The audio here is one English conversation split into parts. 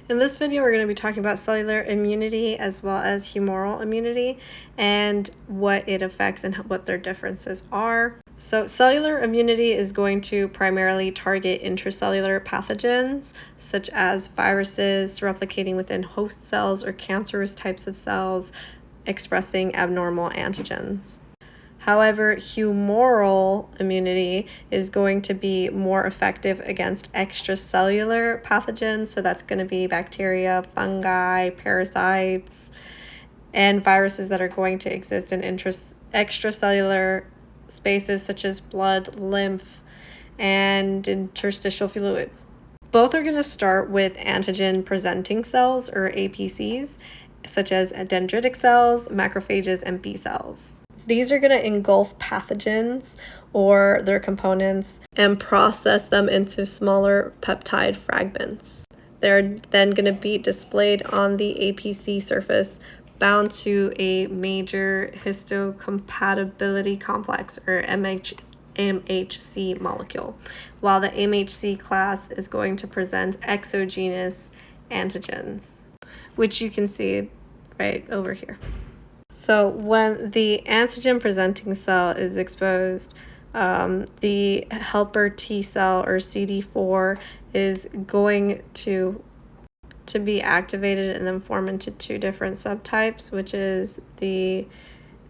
In this video, we're going to be talking about cellular immunity as well as humoral immunity and what it affects and what their differences are. So cellular immunity is going to primarily target intracellular pathogens, such as viruses replicating within host cells or cancerous types of cells expressing abnormal antigens. However, humoral immunity is going to be more effective against extracellular pathogens. So that's going to be bacteria, fungi, parasites, and viruses that are going to exist in extracellular spaces such as blood, lymph, and interstitial fluid. Both are going to start with antigen-presenting cells, or APCs, such as dendritic cells, macrophages, and B cells. These are going to engulf pathogens or their components and process them into smaller peptide fragments. They're then going to be displayed on the APC surface bound to a major histocompatibility complex, or MHC molecule, while the MHC class is going to present exogenous antigens, which you can see right over here. So when the antigen-presenting cell is exposed, the helper T cell, or CD4, is going to be activated and then form into two different subtypes, which is the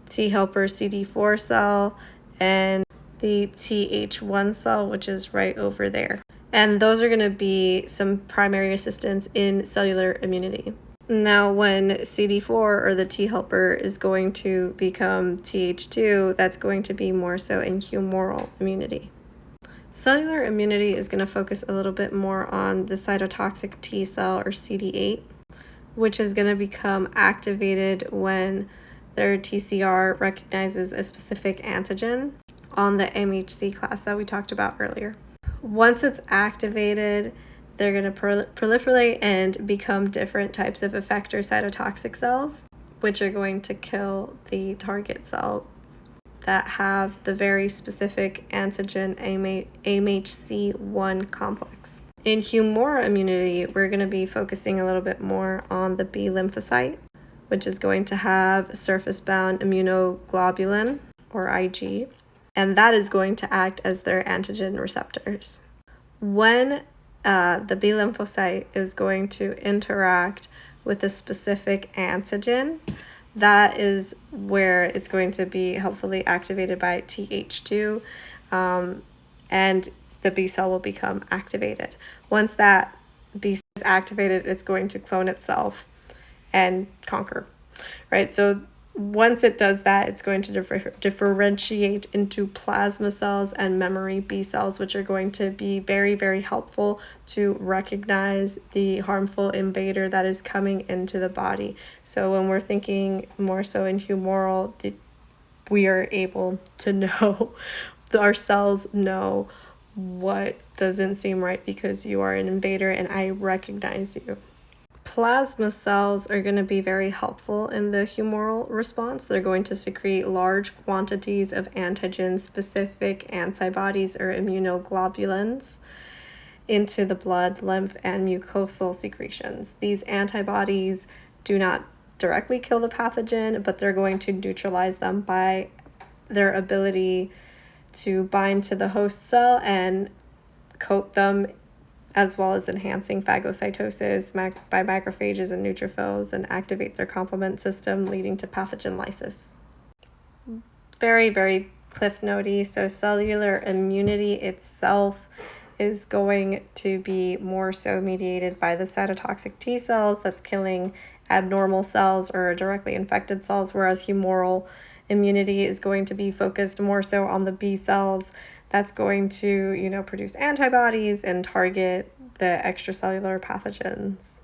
T helper CD4 cell and the Th1 cell, which is right over there. And those are going to be some primary assistants in cellular immunity. Now, when CD4, or the T helper, is going to become Th2, that's going to be more so in humoral immunity. Cellular immunity is going to focus a little bit more on the cytotoxic T cell, or CD8, which is going to become activated when their TCR recognizes a specific antigen on the MHC class that we talked about earlier. Once it's activated, they're going to proliferate and become different types of effector cytotoxic cells, which are going to kill the target cells that have the very specific antigen MHC1 complex. In humoral immunity, we're going to be focusing a little bit more on the B lymphocyte, which is going to have surface-bound immunoglobulin, or Ig, and that is going to act as their antigen receptors. When the B lymphocyte is going to interact with a specific antigen, that is where it's going to be helpfully activated by Th2, and the B cell will become activated. Once that B cell is activated, it's going to clone itself and conquer, right? So once it does that, it's going to differentiate into plasma cells and memory B cells, which are going to be very, very helpful to recognize the harmful invader that is coming into the body. So when we're thinking more so in humoral, we are able to know, our cells know what doesn't seem right because you are an invader and I recognize you. Plasma cells are going to be very helpful in the humoral response. They're going to secrete large quantities of antigen-specific antibodies, or immunoglobulins, into the blood, lymph, and mucosal secretions. These antibodies do not directly kill the pathogen, but they're going to neutralize them by their ability to bind to the host cell and coat them, as well as enhancing phagocytosis by macrophages and neutrophils, and activate their complement system, leading to pathogen lysis. Very, very cliff notey. So cellular immunity itself is going to be more so mediated by the cytotoxic T cells that's killing abnormal cells or directly infected cells, whereas humoral immunity is going to be focused more so on the B cells that's going to, produce antibodies and target the extracellular pathogens.